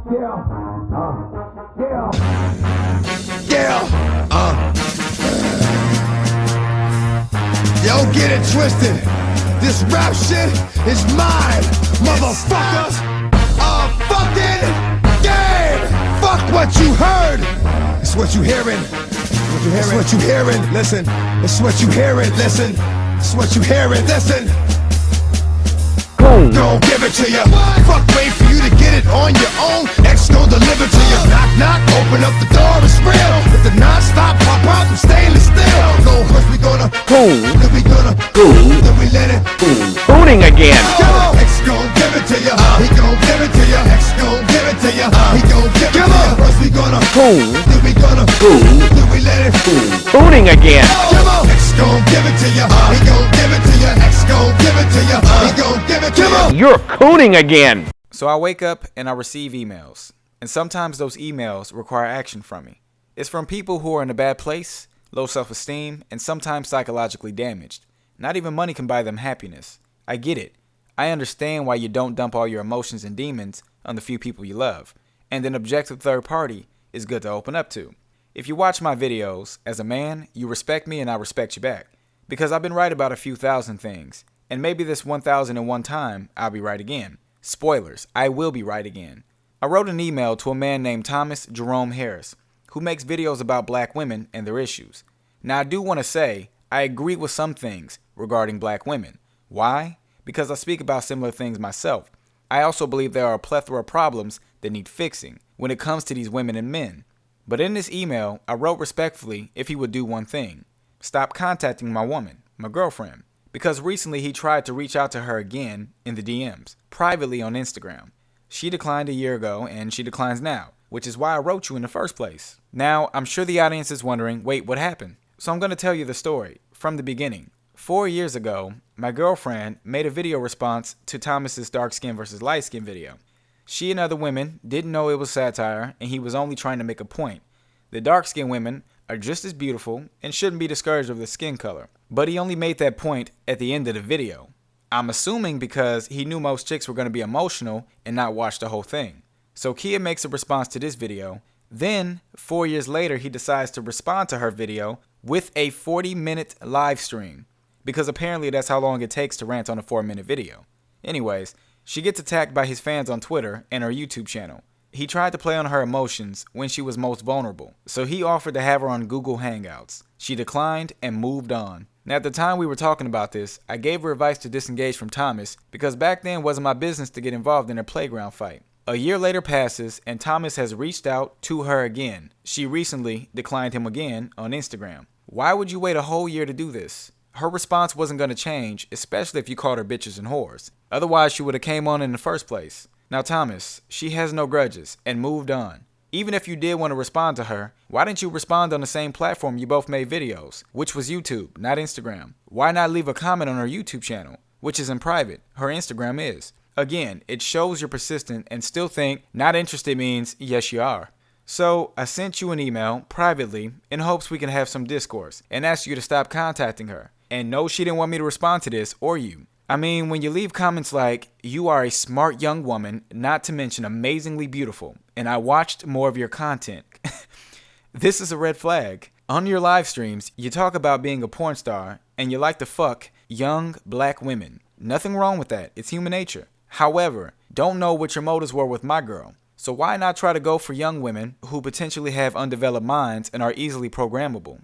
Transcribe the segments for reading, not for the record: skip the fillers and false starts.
Yo, get it twisted. This rap shit is mine, motherfucker. A fucking game. Fuck what you heard. It's what you hearing. It's what you hearing. Listen. It's what you hearing. Listen. It's what you hearing. Listen. Don't give it to you. Fuck, wait for you to get it on your own. X gon' deliver to you. Knock, knock, open up the door, it's real. With the non-stop pop out and stainless steel. No, first we gonna then we gonna then we let it Booting again. X gon' give it to you. He gon' give it to you. X gon' give it to you. He gon' give it to you. First we gonna then we gonna then we let it Booting again. X gon' give it to you. He gon' give it to you. X gon' give it to you. He gon' give it to you. You're cooning again. So I wake up and I receive emails, and sometimes those emails require action from me. It's from people who are in a bad place, low self-esteem, and sometimes psychologically damaged. Not even money can buy them happiness. I get it. I understand why you don't dump all your emotions and demons on the few people you love, and an objective third party is good to open up to. If you watch my videos, as a man, you respect me and I respect you back, because I've been right about a few thousand things. And maybe this 1001 time, I'll be right again. Spoilers, I will be right again. I wrote an email to a man named Thomas Jerome Harris, who makes videos about black women and their issues. Now I do want to say, I agree with some things regarding black women. Why? Because I speak about similar things myself. I also believe there are a plethora of problems that need fixing when it comes to these women and men. But in this email, I wrote respectfully if he would do one thing. Stop contacting my woman, my girlfriend. Because recently he tried to reach out to her again in the DMs, privately on Instagram. She declined a year ago and she declines now, which is why I wrote you in the first place. Now, I'm sure the audience is wondering, wait, what happened? So I'm going to tell you the story from the beginning. 4 years ago, my girlfriend made a video response to Thomas's dark skin versus light skin video. She and other women didn't know it was satire and he was only trying to make a point. The dark skinned women are just as beautiful and shouldn't be discouraged of the skin color. But he only made that point at the end of the video. I'm assuming because he knew most chicks were going to be emotional and not watch the whole thing. So Kia makes a response to this video. Then, 4 years later, he decides to respond to her video with a 40-minute live stream. Because apparently that's how long it takes to rant on a 4-minute video. Anyways, she gets attacked by his fans on Twitter and her YouTube channel. He tried to play on her emotions when she was most vulnerable, so he offered to have her on Google Hangouts. She declined and moved on. Now, at the time we were talking about this, I gave her advice to disengage from Thomas because back then it wasn't my business to get involved in a playground fight. A year later passes and Thomas has reached out to her again. She recently declined him again on Instagram. Why would you wait a whole year to do this? Her response wasn't going to change, especially if you called her bitches and whores. Otherwise, she would have came on in the first place. Now, Thomas, she has no grudges and moved on. Even if you did want to respond to her, why didn't you respond on the same platform you both made videos, which was YouTube, not Instagram? Why not leave a comment on her YouTube channel, which is in private? Her Instagram is. Again, it shows you're persistent and still think not interested means yes you are. So I sent you an email privately in hopes we can have some discourse and asked you to stop contacting her. And no, she didn't want me to respond to this or you. I mean, when you leave comments like, you are a smart young woman, not to mention amazingly beautiful, and I watched more of your content. This is a red flag. On your live streams, you talk about being a porn star, and you like to fuck young black women. Nothing wrong with that. It's human nature. However, don't know what your motives were with my girl. So why not try to go for young women who potentially have undeveloped minds and are easily programmable?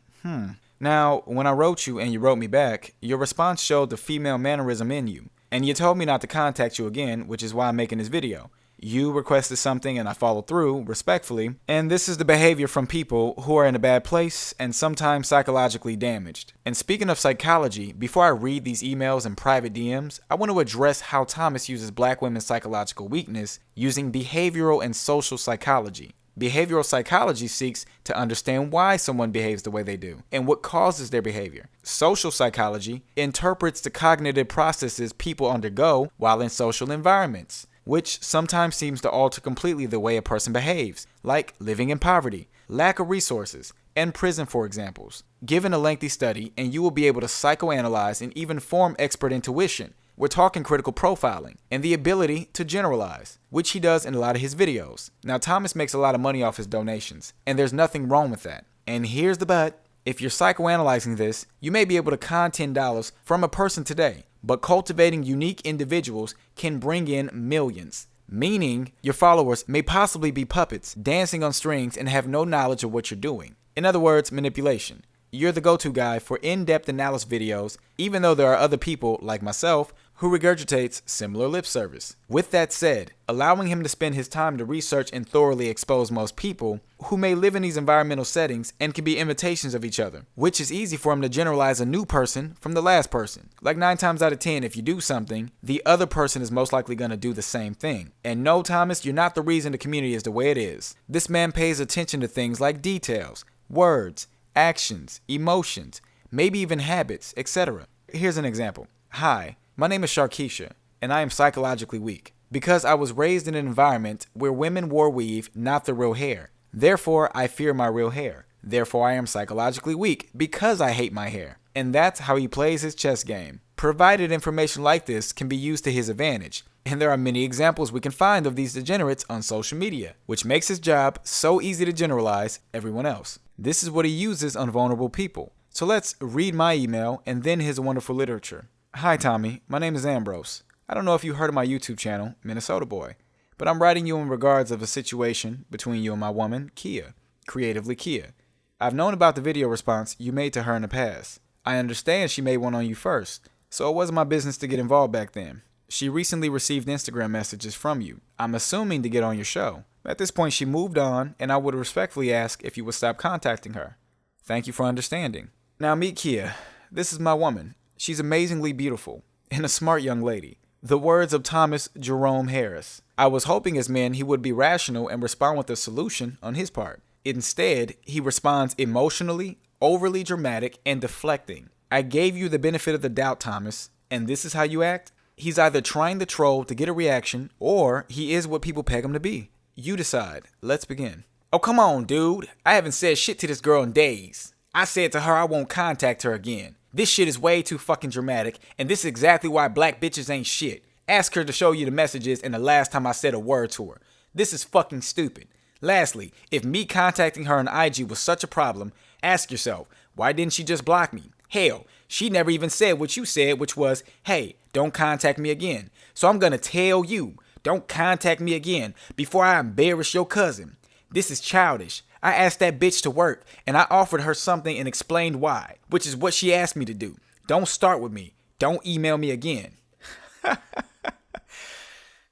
Now, when I wrote you and you wrote me back, your response showed the female mannerism in you. And you told me not to contact you again, which is why I'm making this video. You requested something and I followed through, respectfully. And this is the behavior from people who are in a bad place and sometimes psychologically damaged. And speaking of psychology, before I read these emails and private DMs, I want to address how Thomas uses black women's psychological weakness using behavioral and social psychology. Behavioral psychology seeks to understand why someone behaves the way they do and what causes their behavior. Social psychology interprets the cognitive processes people undergo while in social environments, which sometimes seems to alter completely the way a person behaves, like living in poverty, lack of resources, and prison, for examples. Given a lengthy study, and you will be able to psychoanalyze and even form expert intuition, We're talking critical profiling and the ability to generalize, which he does in a lot of his videos. Now, Thomas makes a lot of money off his donations, and there's nothing wrong with that. And here's the but. If you're psychoanalyzing this, you may be able to con $10 from a person today, but cultivating unique individuals can bring in millions. Meaning, your followers may possibly be puppets dancing on strings and have no knowledge of what you're doing. In other words, manipulation. You're the go-to guy for in-depth analysis videos, even though there are other people, like myself, who regurgitates similar lip service. With that said, allowing him to spend his time to research and thoroughly expose most people who may live in these environmental settings and can be imitations of each other, which is easy for him to generalize a new person from the last person. Like 9 times out of 10, if you do something, the other person is most likely going to do the same thing. And no, Thomas, you're not the reason the community is the way it is. This man pays attention to things like details, words, actions, emotions, maybe even habits, etc. Here's an example. Hi, my name is Sharkeisha, and I am psychologically weak because I was raised in an environment where women wore weave, not the real hair. Therefore, I fear my real hair. Therefore, I am psychologically weak because I hate my hair. And that's how he plays his chess game. Provided information like this can be used to his advantage. And there are many examples we can find of these degenerates on social media, which makes his job so easy to generalize everyone else. This is what he uses on vulnerable people. So let's read my email and then his wonderful literature. Hi Tommy, my name is Ambrose. I don't know if you heard of my YouTube channel, Minnesotaboyy, but I'm writing you in regards of a situation between you and my woman, Kia, creatively Kia. I've known about the video response you made to her in the past. I understand she made one on you first, so it wasn't my business to get involved back then. She recently received Instagram messages from you, I'm assuming to get on your show. At this point she moved on, and I would respectfully ask if you would stop contacting her. Thank you for understanding. Now meet Kia. This is my woman. She's amazingly beautiful and a smart young lady. The words of Thomas Jerome Harris. I was hoping as men he would be rational and respond with a solution on his part. Instead, he responds emotionally, overly dramatic, and deflecting. I gave you the benefit of the doubt, Thomas, and this is how you act? He's either trying to troll to get a reaction, or he is what people peg him to be. You decide. Let's begin. Oh, come on, dude. I haven't said shit to this girl in days. I said to her I won't contact her again. This shit is way too fucking dramatic, and this is exactly why black bitches ain't shit. Ask her to show you the messages and the last time I said a word to her. This is fucking stupid. Lastly, if me contacting her on IG was such a problem, ask yourself, why didn't she just block me? Hell, she never even said what you said, which was, hey, don't contact me again. So I'm gonna tell you, don't contact me again before I embarrass your cousin. This is childish. I asked that bitch to work, and I offered her something and explained why, which is what she asked me to do. Don't start with me. Don't email me again.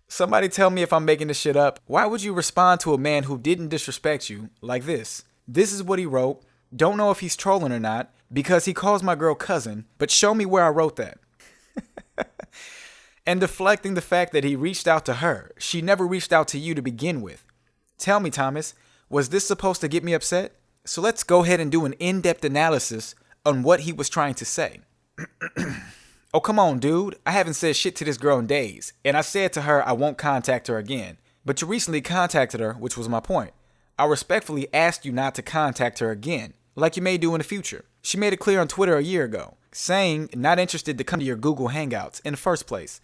Somebody tell me if I'm making this shit up. Why would you respond to a man who didn't disrespect you like this? This is what he wrote. Don't know if he's trolling or not, because he calls my girl cousin, but show me where I wrote that. And deflecting the fact that he reached out to her. She never reached out to you to begin with. Tell me, Thomas, was this supposed to get me upset? So let's go ahead and do an in-depth analysis on what he was trying to say. Oh, come on, dude. I haven't said shit to this girl in days, and I said to her I won't contact her again. But you recently contacted her, which was my point. I respectfully asked you not to contact her again, like you may do in the future. She made it clear on Twitter a year ago, saying not interested to come to your Google Hangouts in the first place.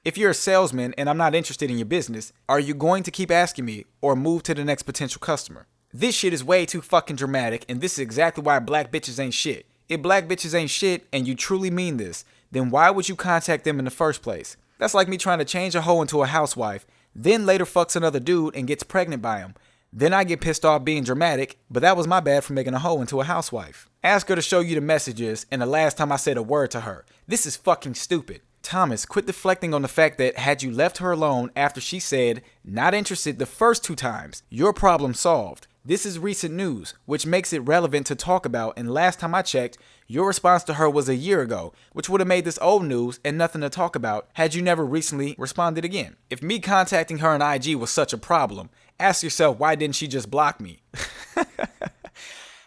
If you're a salesman and I'm not interested in your business, are you going to keep asking me or move to the next potential customer? This shit is way too fucking dramatic, and this is exactly why black bitches ain't shit. If black bitches ain't shit and you truly mean this, then why would you contact them in the first place? That's like me trying to change a hoe into a housewife, then later fucks another dude and gets pregnant by him. Then I get pissed off being dramatic, but that was my bad for making a hoe into a housewife. Ask her to show you the messages and the last time I said a word to her. This is fucking stupid. Thomas, quit deflecting on the fact that had you left her alone after she said not interested the first 2 times, your problem solved. This is recent news, which makes it relevant to talk about, and last time I checked, your response to her was a year ago, which would have made this old news and nothing to talk about had you never recently responded again. If me contacting her on IG was such a problem, ask yourself why didn't she just block me?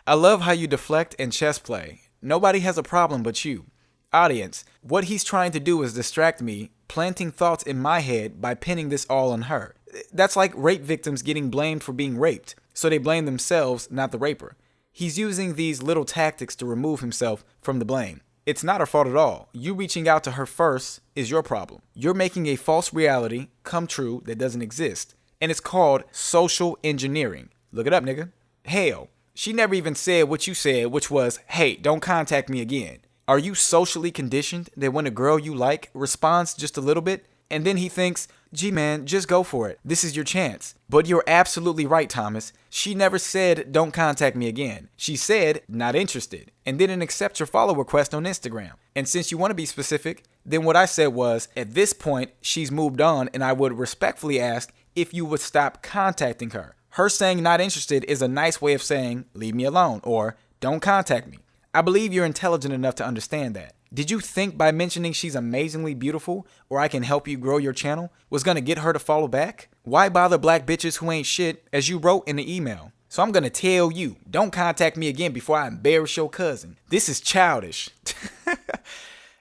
I love how you deflect and chess play. Nobody has a problem but you. Audience, what he's trying to do is distract me, planting thoughts in my head by pinning this all on her. That's like rape victims getting blamed for being raped, so they blame themselves, not the raper. He's using these little tactics to remove himself from the blame. It's not her fault at all. You reaching out to her first is your problem. You're making a false reality come true that doesn't exist. And it's called social engineering. Look it up, nigga. Hell, she never even said what you said, which was, hey, don't contact me again. Are you socially conditioned that when a girl you like responds just a little bit, and then he thinks, gee man, just go for it. This is your chance. But you're absolutely right, Thomas. She never said, don't contact me again. She said, not interested, and didn't accept your follow request on Instagram. And since you want to be specific, then what I said was, at this point, she's moved on, and I would respectfully ask if you would stop contacting her. Her saying not interested is a nice way of saying, leave me alone, or don't contact me. I believe you're intelligent enough to understand that. Did you think by mentioning she's amazingly beautiful, or I can help you grow your channel, was gonna get her to follow back? Why bother black bitches who ain't shit, as you wrote in the email? So I'm gonna tell you, don't contact me again before I embarrass your cousin. This is childish.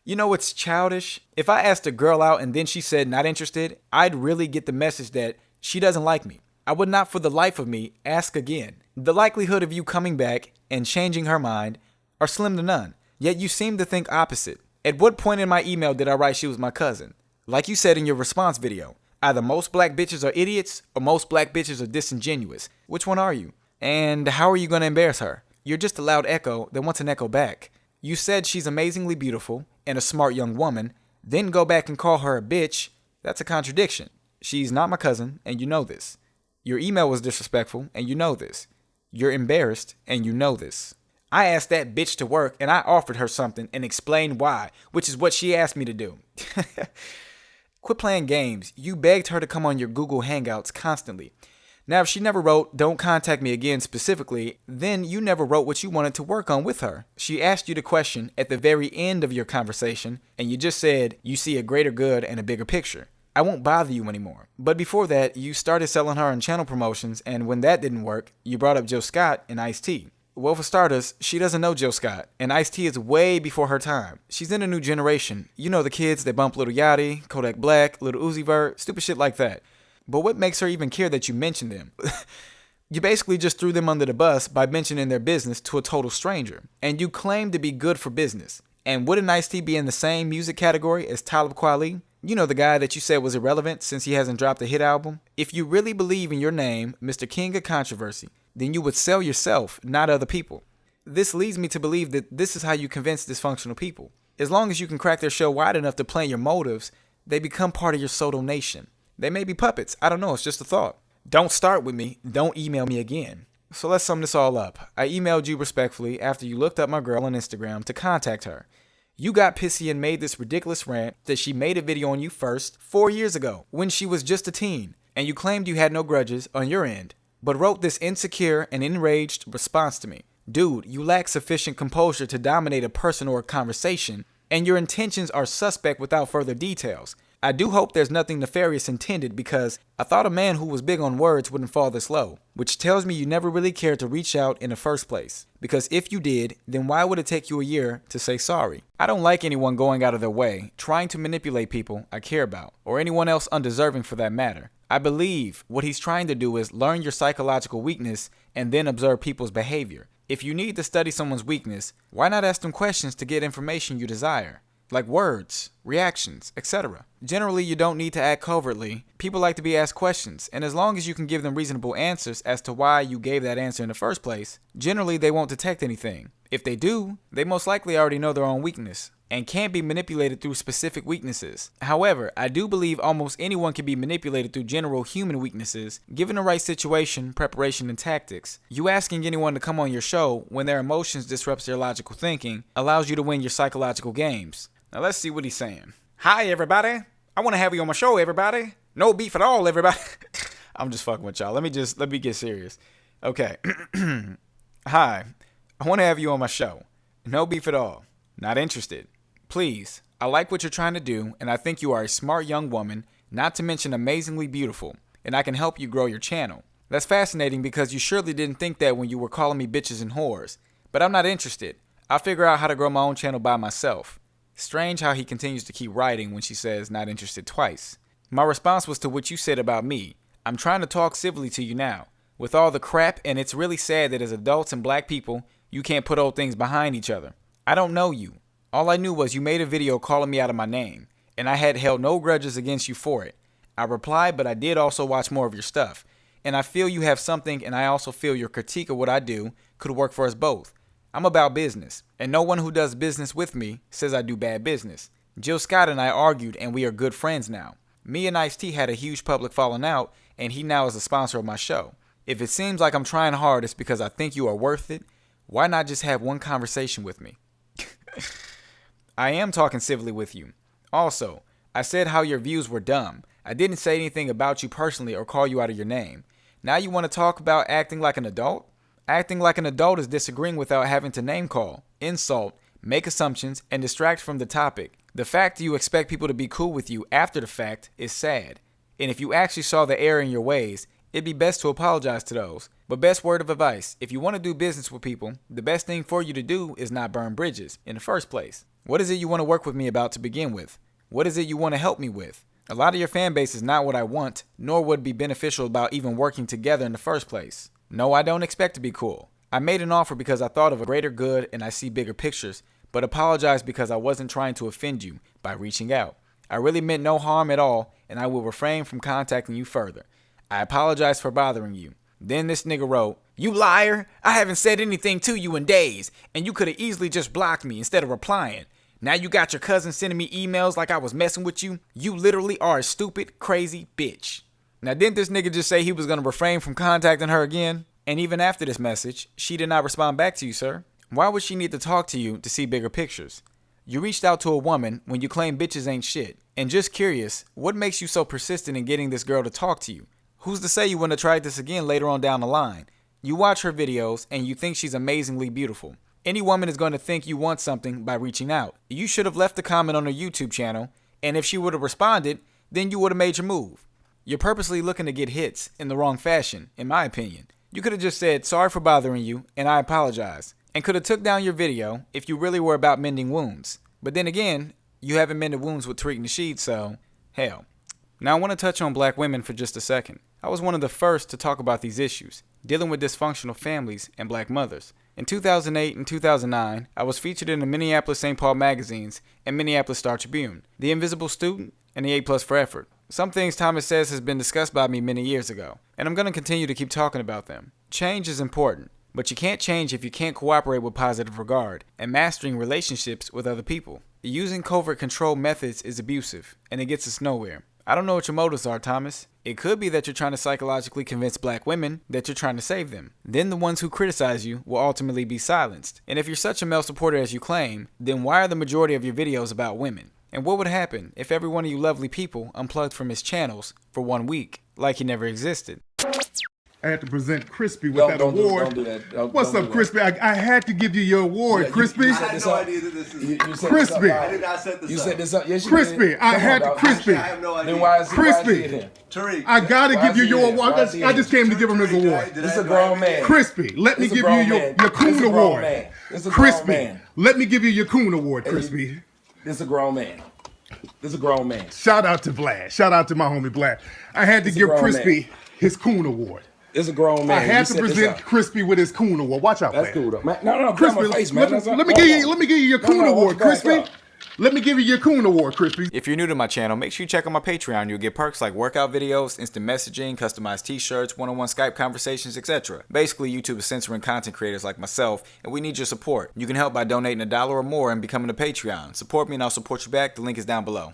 You know what's childish? If I asked a girl out and then she said not interested, I'd really get the message that she doesn't like me. I would not for the life of me ask again. The likelihood of you coming back and changing her mind are slim to none. Yet you seem to think opposite. At what point in my email did I write she was my cousin? Like you said in your response video, either most black bitches are idiots or most black bitches are disingenuous. Which one are you? And how are you going to embarrass her? You're just a loud echo that wants an echo back. You said she's amazingly beautiful and a smart young woman, then go back and call her a bitch. That's a contradiction. She's not my cousin, and you know this. Your email was disrespectful, and you know this. You're embarrassed, and you know this. I asked that bitch to work, and I offered her something and explained why, which is what she asked me to do. Quit playing games. You begged her to come on your Google Hangouts constantly. Now, if she never wrote, don't contact me again specifically, then you never wrote what you wanted to work on with her. She asked you the question at the very end of your conversation, and you just said, you see a greater good and a bigger picture. I won't bother you anymore. But before that, you started selling her on channel promotions, and when that didn't work, you brought up Jill Scott and Ice-T. Well, for starters, she doesn't know Jill Scott, and Ice-T is way before her time. She's in a new generation. You know the kids that bump Lil Yachty, Kodak Black, Lil Uzi Vert, stupid shit like that. But what makes her even care that you mentioned them? You basically just threw them under the bus by mentioning their business to a total stranger. And you claim to be good for business. And wouldn't Ice-T be in the same music category as Talib Kweli? You know the guy that you said was irrelevant since he hasn't dropped a hit album? If you really believe in your name, Mr. King of Controversy, then you would sell yourself, not other people. This leads me to believe that this is how you convince dysfunctional people. As long as you can crack their show wide enough to play your motives, they become part of your Soto Nation. They may be puppets. I don't know. It's just a thought. Don't start with me. Don't email me again. So let's sum this all up. I emailed you respectfully after you looked up my girl on Instagram to contact her. You got pissy and made this ridiculous rant that she made a video on you first 4 years ago when she was just a teen, and you claimed you had no grudges on your end, but wrote this insecure and enraged response to me. Dude, you lack sufficient composure to dominate a person or a conversation, and your intentions are suspect without further details. I do hope there's nothing nefarious intended because I thought a man who was big on words wouldn't fall this low, which tells me you never really cared to reach out in the first place. Because if you did, then why would it take you a year to say sorry? I don't like anyone going out of their way, trying to manipulate people I care about, or anyone else undeserving for that matter. I believe what he's trying to do is learn your psychological weakness and then observe people's behavior. If you need to study someone's weakness, why not ask them questions to get information you desire? Like words, reactions, etc. Generally, you don't need to act covertly. People like to be asked questions, and as long as you can give them reasonable answers as to why you gave that answer in the first place, generally they won't detect anything. If they do, they most likely already know their own weakness and can't be manipulated through specific weaknesses. However, I do believe almost anyone can be manipulated through general human weaknesses, given the right situation, preparation, and tactics. You asking anyone to come on your show when their emotions disrupts their logical thinking allows you to win your psychological games. Now let's see what he's saying. Hi everybody, I want to have you on my show, everybody. No beef at all, everybody. I'm just fucking with y'all. Let me get serious. Okay. Hi, I want to have you on my show. No beef at all. Not interested. Please, I like what you're trying to do, and I think you are a smart young woman, not to mention amazingly beautiful, and I can help you grow your channel. That's fascinating because you surely didn't think that when you were calling me bitches and whores. But I'm not interested. I'll figure out how to grow my own channel by myself. Strange how he continues to keep writing when she says not interested twice. My response was to what you said about me. I'm trying to talk civilly to you now. With all the crap, and it's really sad that as adults and black people, you can't put old things behind each other. I don't know you. All I knew was you made a video calling me out of my name, and I had held no grudges against you for it. I replied, but I did also watch more of your stuff. And I feel you have something, and I also feel your critique of what I do could work for us both. I'm about business, and no one who does business with me says I do bad business. Jill Scott and I argued, and we are good friends now. Me and Ice-T had a huge public falling out, and he now is a sponsor of my show. If it seems like I'm trying hard, it's because I think you are worth it. Why not just have one conversation with me? I am talking civilly with you. Also, I said how your views were dumb. I didn't say anything about you personally or call you out of your name. Now you want to talk about acting like an adult? Acting like an adult is disagreeing without having to name call, insult, make assumptions, and distract from the topic. The fact that you expect people to be cool with you after the fact is sad. And if you actually saw the error in your ways, it'd be best to apologize to those. But best word of advice, if you want to do business with people, the best thing for you to do is not burn bridges in the first place. What is it you want to work with me about to begin with? What is it you want to help me with? A lot of your fan base is not what I want, nor would be beneficial about even working together in the first place. No, I don't expect to be cool. I made an offer because I thought of a greater good and I see bigger pictures, but apologize because I wasn't trying to offend you by reaching out. I really meant no harm at all, and I will refrain from contacting you further. I apologize for bothering you. Then this nigga wrote, "You liar! I haven't said anything to you in days, and you could have easily just blocked me instead of replying. Now you got your cousin sending me emails like I was messing with you. You literally are a stupid, crazy bitch." Now didn't this nigga just say he was going to refrain from contacting her again? And even after this message, she did not respond back to you, sir. Why would she need to talk to you to see bigger pictures? You reached out to a woman when you claim bitches ain't shit. And just curious, what makes you so persistent in getting this girl to talk to you? Who's to say you wouldn't have tried this again later on down the line? You watch her videos and you think she's amazingly beautiful. Any woman is going to think you want something by reaching out. You should have left a comment on her YouTube channel, and if she would have responded, then you would have made your move. You're purposely looking to get hits in the wrong fashion, in my opinion. You could have just said, "Sorry for bothering you, and I apologize," and could have took down your video if you really were about mending wounds. But then again, you haven't mended wounds with Tariq Nasheed, so hell. Now I want to touch on black women for just a second. I was one of the first to talk about these issues, dealing with dysfunctional families and black mothers. In 2008 and 2009, I was featured in the Minneapolis St. Paul magazines and Minneapolis Star Tribune, The Invisible Student, and the A+ for Effort. Some things Thomas says has been discussed by me many years ago, and I'm going to continue to keep talking about them. Change is important, but you can't change if you can't cooperate with positive regard and mastering relationships with other people. Using covert control methods is abusive, and it gets us nowhere. I don't know what your motives are, Thomas. It could be that you're trying to psychologically convince black women that you're trying to save them. Then the ones who criticize you will ultimately be silenced. And if you're such a male supporter as you claim, then why are the majority of your videos about women? And what would happen if every one of you lovely people unplugged from his channels for 1 week, like he never existed? I had to present Crispy with that award. Don't do that. What's up, Crispy? I had to give you your award, Crispy. You set this up. You set Crispy. this up. I did not set this You up. set this up. Yes, you Crispy, did. I Come had on, to dog. Crispy. I have no idea. Then why is Crispy. it here? Tariq. I gotta Why give you is he your here? award. Why is he I just came to give him his Tariq, award. did This I is a grown man. Crispy, let me This a give you grown your man. Coon This a grown Award. man. This a grown Crispy, man. let me give you your Coon Award, Crispy. This is a grown man. This is a grown man. Shout out to Vlad. Shout out to my homie Vlad. I had to This a give grown Crispy man. his Coon Award. This is a grown man. I had You to set this present up. Crispy with his Coon Award. Watch out, That's Vlad. cool though. Man, no, Crispy, my face, man. let me give you your Coon Award, back Crispy. up. Let me give you your Coon Award, Crispy. If you're new to my channel, make sure you check out my Patreon. You'll get perks like workout videos, instant messaging, customized t-shirts, one-on-one Skype conversations, etc. Basically, YouTube is censoring content creators like myself, and we need your support. You can help by donating $1 or more and becoming a Patreon. Support me and I'll support you back. The link is down below.